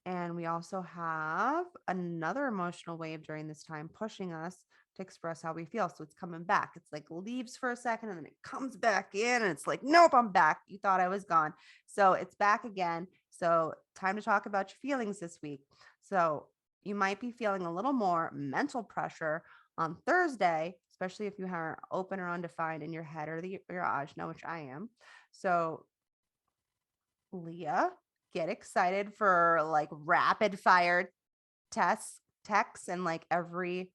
And we also have another emotional wave during this time pushing us to express how we feel. So it's coming back. It's like leaves for a second and then it comes back in, and it's like, nope, I'm back. You thought I was gone. So it's back again. So time to talk about your feelings this week. So you might be feeling a little more mental pressure on Thursday, especially if you are open or undefined in your head or your ajna, which I am. So Leah, get excited for like rapid fire texts and like every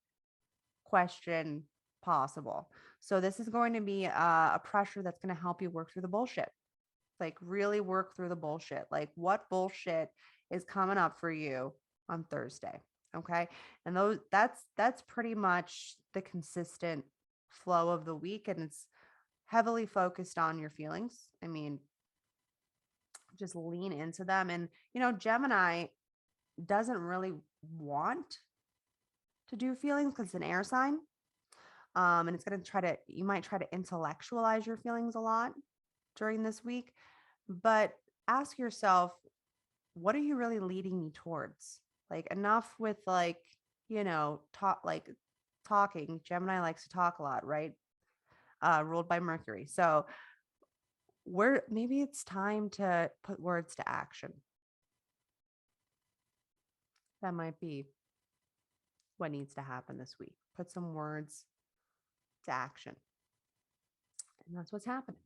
question possible. So this is going to be a pressure that's going to help you work through the bullshit. Like really work through the bullshit. Like what bullshit is coming up for you on Thursday. Okay. And that's pretty much the consistent flow of the week. And it's heavily focused on your feelings. I mean, just lean into them. And, Gemini doesn't really want to do feelings because it's an air sign. And it's going to you might try to intellectualize your feelings a lot during this week, but ask yourself, what are you really leading me towards? Like enough with talking. Gemini likes to talk a lot, right? Ruled by Mercury. So maybe it's time to put words to action. That might be what needs to happen this week. Put some words to action. And that's what's happening.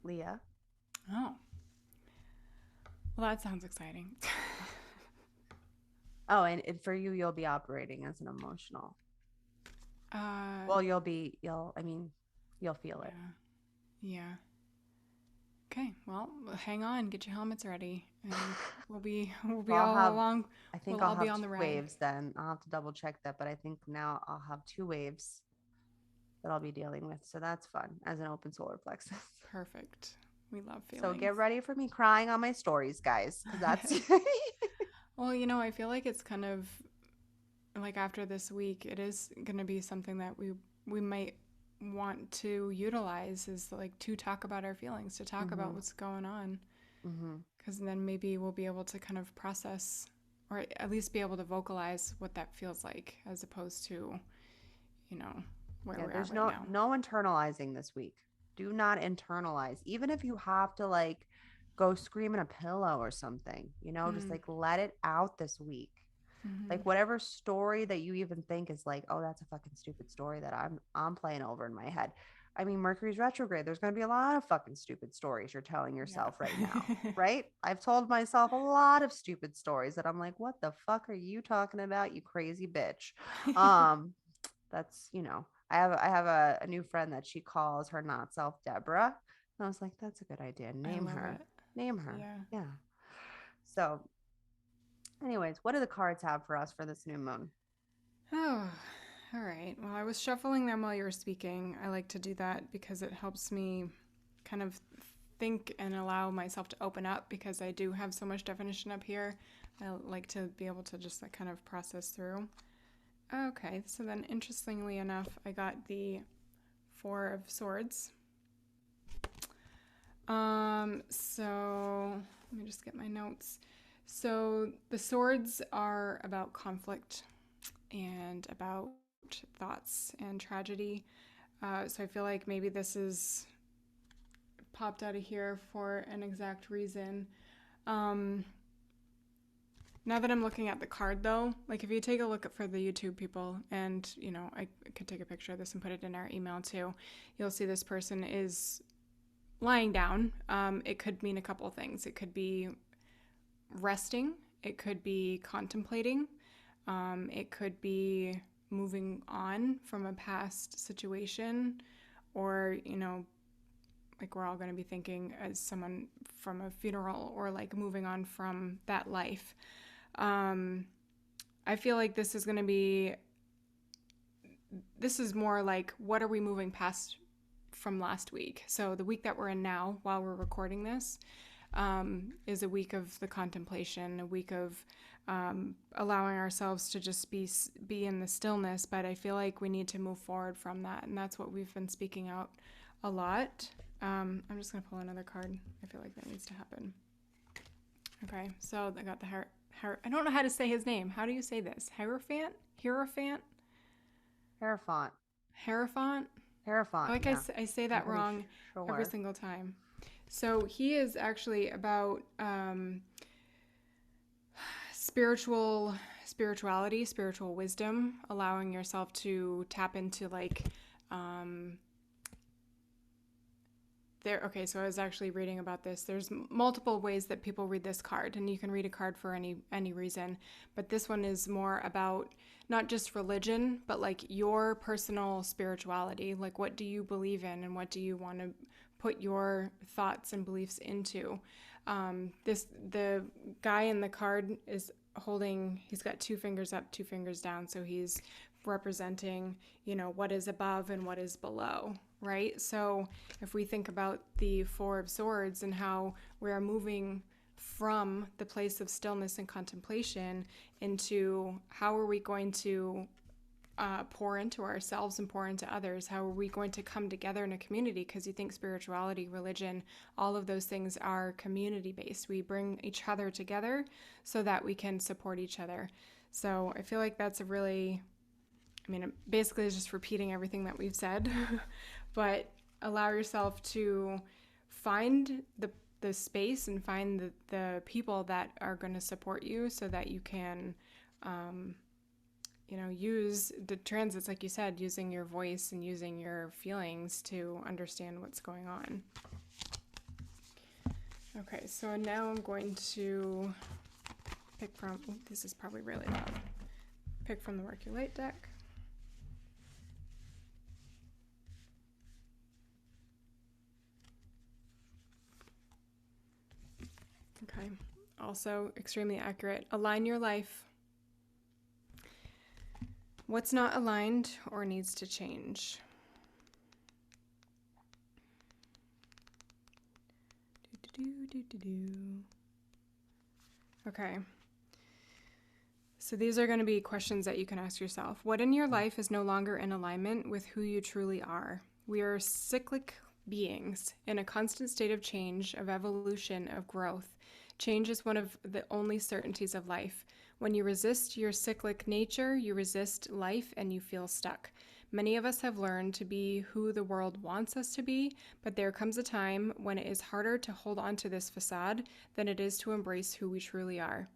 Leah. Oh. Well, that sounds exciting. Oh, and for you, you'll be operating as an emotional. Well, you'll feel it. Yeah. Okay. Well, hang on. Get your helmets ready, and we'll be all along. I think I'll I'll be have on the two ride. waves then. I'll have to double check that, but I think now I'll have 2 waves that I'll be dealing with. So that's fun as an open solar plexus. Perfect. We love feelings. So get ready for me crying on my stories, guys, because that's. Well, I feel like it's kind of like after this week, it is going to be something that we might want to utilize is like to talk about our feelings, to talk about what's going on. Because then maybe we'll be able to kind of process or at least be able to vocalize what that feels like as opposed to, where we're at right now. No internalizing this week. Do not internalize. Even if you have to like go scream in a pillow or something, just like let it out this week. Like whatever story that you even think is like, oh, that's a fucking stupid story that I'm playing over in my head. I mean, Mercury's retrograde. There's going to be a lot of fucking stupid stories you're telling yourself right now, right? I've told myself a lot of stupid stories that I'm like, what the fuck are you talking about, you crazy bitch? That's, I have a new friend that she calls her not self Deborah. And I was like, that's a good idea. Name her. Name her. Yeah. So anyways, what do the cards have for us for this new moon? Oh, all right. Well, I was shuffling them while you were speaking. I like to do that because it helps me kind of think and allow myself to open up because I do have so much definition up here. I like to be able to just like kind of process through. Okay, so then interestingly enough, I got the 4 of Swords. So let me just get my notes. So the swords are about conflict and about thoughts and tragedy. So I feel like maybe this is popped out of here for an exact reason. Now that I'm looking at the card though, like if you take a look at for the YouTube people and, I could take a picture of this and put it in our email too, you'll see this person is lying down. It could mean a couple of things. It could be resting. It could be contemplating. It could be moving on from a past situation or, like we're all going to be thinking as someone from a funeral or like moving on from that life. I feel like this is more like what are we moving past from last week. So the week that we're in now while we're recording this is a week of the contemplation, a week of allowing ourselves to just be in the stillness. But I feel like we need to move forward from that. And that's what we've been speaking out a lot. I'm just going to pull another card. I feel like that needs to happen. Okay, so I got the I don't know how to say his name. How do you say this? Hierophant? Hierophant? Hierophant. Hierophant? Hierophant. Like yeah. I say that wrong every single time. So he is actually about spiritual spirituality, spiritual wisdom, allowing yourself to tap into like um, okay, so I was actually reading about this. There's multiple ways that people read this card, and you can read a card for any reason, but this one is more about not just religion, but like your personal spirituality. Like, what do you believe in, and what do you want to put your thoughts and beliefs into? The guy in the card is holding. He's got two fingers up, two fingers down, so he's representing, what is above and what is below, right? So if we think about the Four of Swords and how we are moving from the place of stillness and contemplation into how are we going to pour into ourselves and pour into others? How are we going to come together in a community? Because you think spirituality, religion, all of those things are community based. We bring each other together so that we can support each other. So I feel like that's a really, basically it's just repeating everything that we've said, but allow yourself to find the space and find the people that are going to support you so that you can use the transits, like you said, using your voice and using your feelings to understand what's going on. Okay, so now I'm going to pick from, this is probably really loud, pick from the Work Your Light deck. Okay, also extremely accurate. Align your life. What's not aligned or needs to change? Okay. So these are going to be questions that you can ask yourself. What in your life is no longer in alignment with who you truly are? We are cyclic beings in a constant state of change, of evolution, of growth. Change is one of the only certainties of life. When you resist your cyclic nature, you resist life and you feel stuck. Many of us have learned to be who the world wants us to be, but there comes a time when it is harder to hold on to this facade than it is to embrace who we truly are.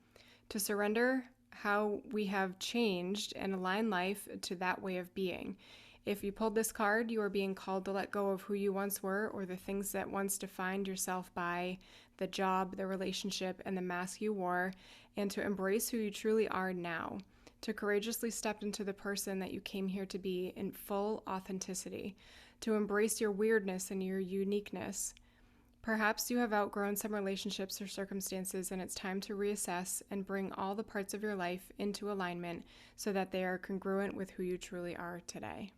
To surrender how we have changed and align life to that way of being. If you pulled this card, you are being called to let go of who you once were or the things that once defined yourself by the job, the relationship, and the mask you wore, and to embrace who you truly are now. To courageously step into the person that you came here to be in full authenticity. To embrace your weirdness and your uniqueness. Perhaps you have outgrown some relationships or circumstances, and it's time to reassess and bring all the parts of your life into alignment so that they are congruent with who you truly are today.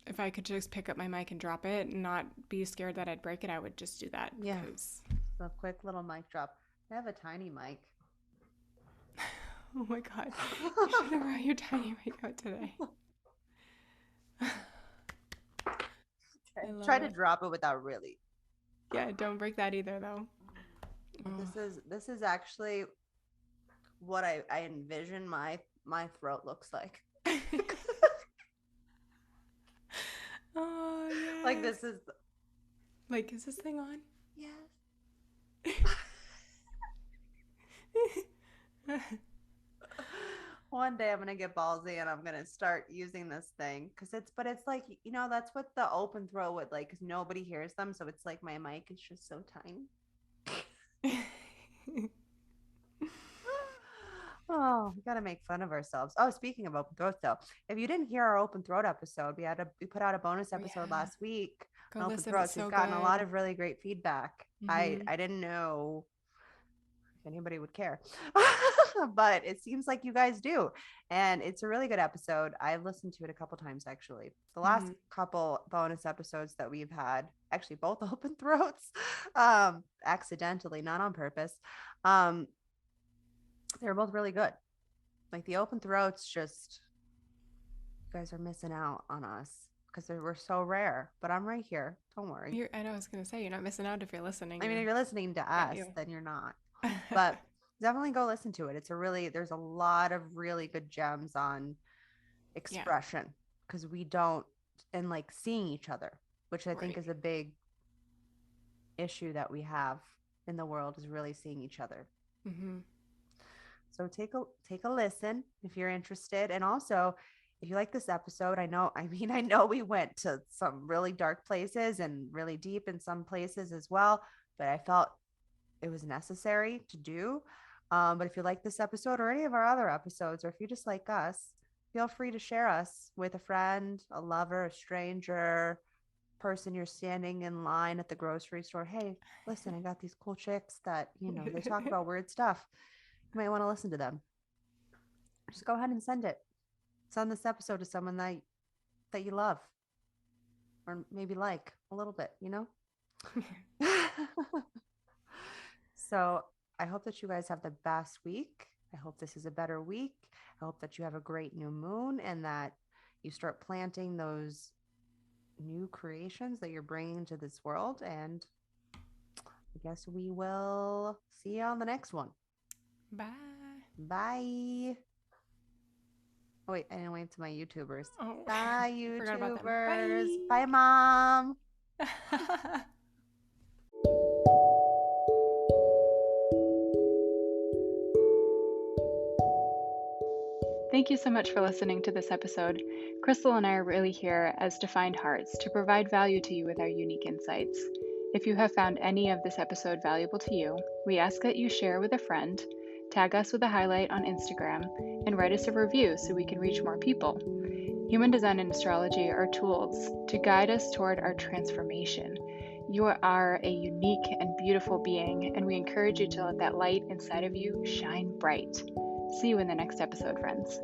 If I could just pick up my mic and drop it and not be scared that I'd break it, I would just do that. Yeah. So a quick little mic drop. I have a tiny mic. Oh my God. You should have brought your tiny mic out today. Try to drop it without really. Yeah, don't break that either, though. This is actually what I envision my throat looks like. Oh yeah. Like this is. Like, is this thing on? Yes. One day I'm gonna get ballsy and I'm gonna start using this thing because it's like that's what the open throat would like because nobody hears them, so it's like my mic is just so tiny. Oh, we gotta make fun of ourselves. Oh, speaking of open throat though, if you didn't hear our open throat episode, we put out a bonus episode last week on open throats. We've gotten a lot of really great feedback. I didn't know if anybody would care, but it seems like you guys do, and it's a really good episode. I've listened to it a couple times actually. The last couple bonus episodes that we've had, actually both open throats, accidentally, not on purpose, they're both really good. Like the open throats, just you guys are missing out on us because we're so rare. But I'm right here. Don't worry. I know I was gonna say you're not missing out if you're listening. I mean, if you're listening to us, then you're not. But definitely go listen to it. There's a lot of really good gems on expression because we don't, and like seeing each other, which I think is a big issue that we have in the world is really seeing each other. Mm-hmm. So take a listen if you're interested. And also, if you like this episode, I know we went to some really dark places and really deep in some places as well, but I felt it was necessary to do. But if you like this episode or any of our other episodes, or if you just like us, feel free to share us with a friend, a lover, a stranger, person you're standing in line at the grocery store. Hey, listen, I got these cool chicks that, they talk about weird stuff. You might want to listen to them. Just go ahead and send it. Send this episode to someone that you love, or maybe like a little bit, So I hope that you guys have the best week. I hope this is a better week. I hope that you have a great new moon and that you start planting those new creations that you're bringing to this world. And I guess we will see you on the next one. Bye. Bye. Oh, wait, I didn't wave to my YouTubers. Oh, Bye, forgot about them. YouTubers. Bye. Bye, Mom. Thank you so much for listening to this episode. Crystal and I are really here as defined hearts to provide value to you with our unique insights. If you have found any of this episode valuable to you, we ask that you share with a friend, tag us with a highlight on Instagram, and write us a review so we can reach more people. Human design and astrology are tools to guide us toward our transformation. You are a unique and beautiful being, and we encourage you to let that light inside of you shine bright. See you in the next episode, friends.